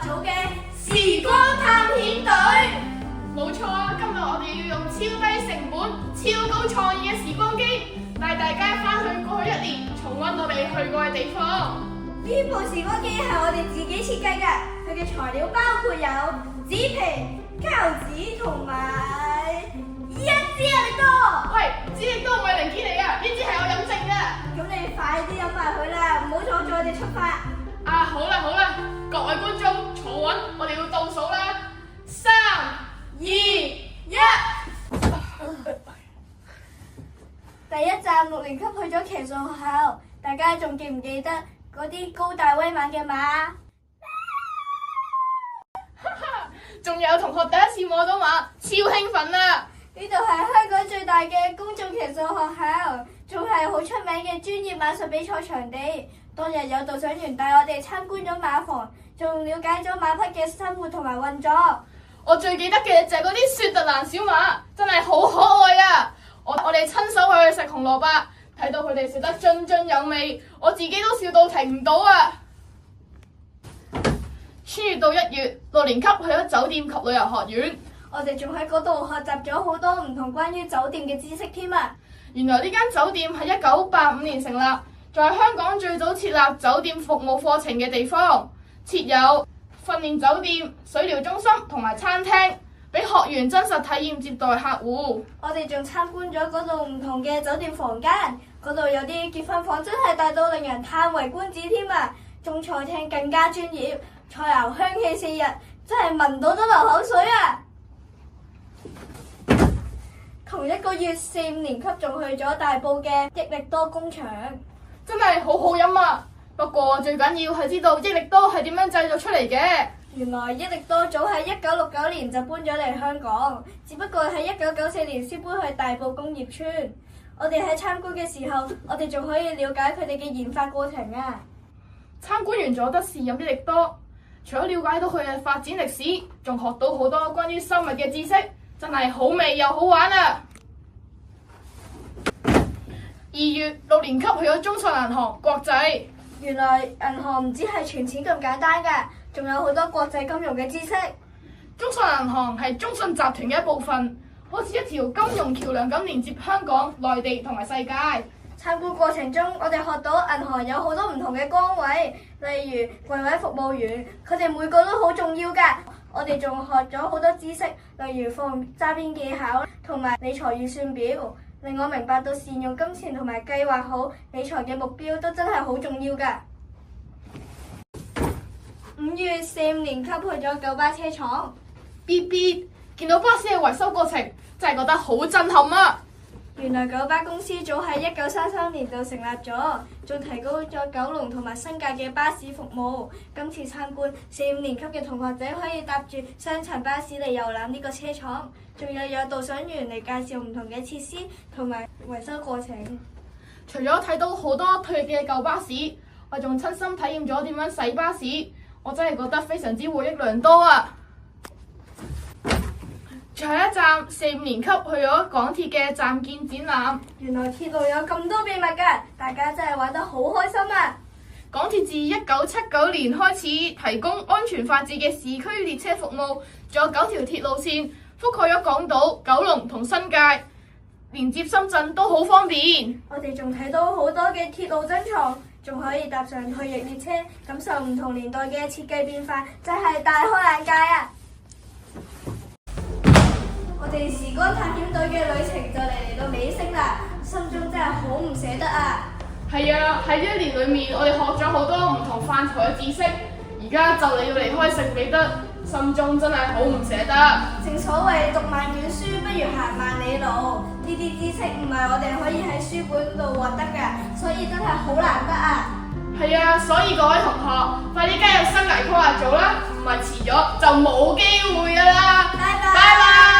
組嘅時光探險隊。冇錯啊！今日我哋要用超低成本、超高創意嘅時光機，帶大家翻去過去一年，重溫我哋去過嘅地方。呢部時光機係我哋自己設計嘅，佢嘅材料包括有紙皮、膠紙同埋一支力多。喂，支力多唔係零件嚟噶，呢支係我飲剩嘅。咁你快啲飲埋佢啦，唔好阻住我哋出發。啊，好啦好啦，各位觀眾坐穩，我哋要倒數啦，3、2、1。第一站6年級去咗騎術學校，大家仲記唔記得嗰啲高大威猛嘅馬？仲有同學第一次摸到馬，超興奮啊！呢度係香港最大嘅公眾騎術學校，仲係好出名嘅專業馬術比賽場地。當日有導賞員帶我哋參觀咗馬房，仲了解咗馬匹嘅生活同埋運作。我最記得嘅就係嗰啲雪特蘭小馬，真係好可愛啊！我哋親手去食紅蘿蔔，睇到佢哋食得津津有味，我自己都笑到停唔到啊！穿越到1月，6年級去咗酒店及旅遊學院。我哋仲喺嗰度學習咗好多唔同關於酒店嘅知識添啊！原來呢間酒店係1985年成立，在香港最早設立酒店服務課程嘅地方，設有訓練酒店、水療中心同埋餐廳，俾學員真實體驗接待客戶。我哋仲參觀咗嗰度唔同嘅酒店房間，嗰度有啲結婚房真係大到令人嘆為觀止添啊！中菜廳更加專業，菜肴香氣4溢，真係聞到都流口水啊！同一個月4、5年級仲去咗大埔嘅益力多工廠，真係好好飲啊！不過最緊要係知道益力多係點樣製造出嚟嘅。原來益力多早喺1969年就搬咗嚟香港，只不過喺1994年先搬去大埔工業村。我哋喺參觀嘅時候，我哋仲可以了解佢哋嘅研發過程啊！參觀完咗得試飲益力多，除咗了解到佢嘅發展歷史，仲學到好多關於生物嘅知識，真係好味又好玩啊！2月6年級去咗中信銀行國際。原來銀行唔止係存錢咁簡單㗎，仲有好多國際金融嘅知識。中信銀行係中信集團嘅一部分，好似一條金融橋梁咁連接香港、內地同埋世界。參觀過程中，我哋學到銀行有好多唔同嘅崗位，例如櫃位服務員，佢哋每個都好重要㗎。我哋仲學咗好多知識，例如放揸邊技巧同埋理財預算表，令我明白到善用金錢同埋計劃好理財嘅目標都真係好重要㗎。5月4、5年級去咗九巴車廠，BB 見到巴士嘅維修過程，真係覺得好震撼啊！原來九巴公司早喺1933年就成立咗，仲提高咗九龍同埋新界嘅巴士服務。今次參觀4、5年級嘅同學仔可以搭住雙層巴士嚟遊覽呢個車廠，仲有導賞員嚟介紹唔同嘅設施同埋維修過程。除咗睇到好多退役嘅舊巴士，我仲親身體驗咗點樣洗巴士，我真係覺得非常之獲益良多啊！最後一站4、5年級去咗港鐵嘅站建展覽。原來鐵路有咁多秘密㗎，大家真係玩得好開心啊！港鐵自1979年開始提供安全法治嘅市區列車服務，仲有9條鐵路線，覆蓋咗港島、九龍同新界，連接深圳都好方便。我哋仲睇到好多嘅鐵路珍藏，仲可以搭上退役列車，感受唔同年代嘅設計變化，真係大開眼界啊！我哋時光探險隊嘅旅程就嚟到尾聲啦，心中真係好唔捨得啊！係啊，喺呢一年裏面，我哋學咗好多唔同範疇嘅知識，而家就嚟要離開聖彼得，心中真係好唔捨得。正所謂讀萬卷書不如行萬里路，呢啲知識唔係我哋可以喺書本度獲得㗎，所以真係好難得啊！係啊，所以各位同學，快啲加入生涯規劃組啦，唔係遲咗就冇機會㗎啦！拜拜。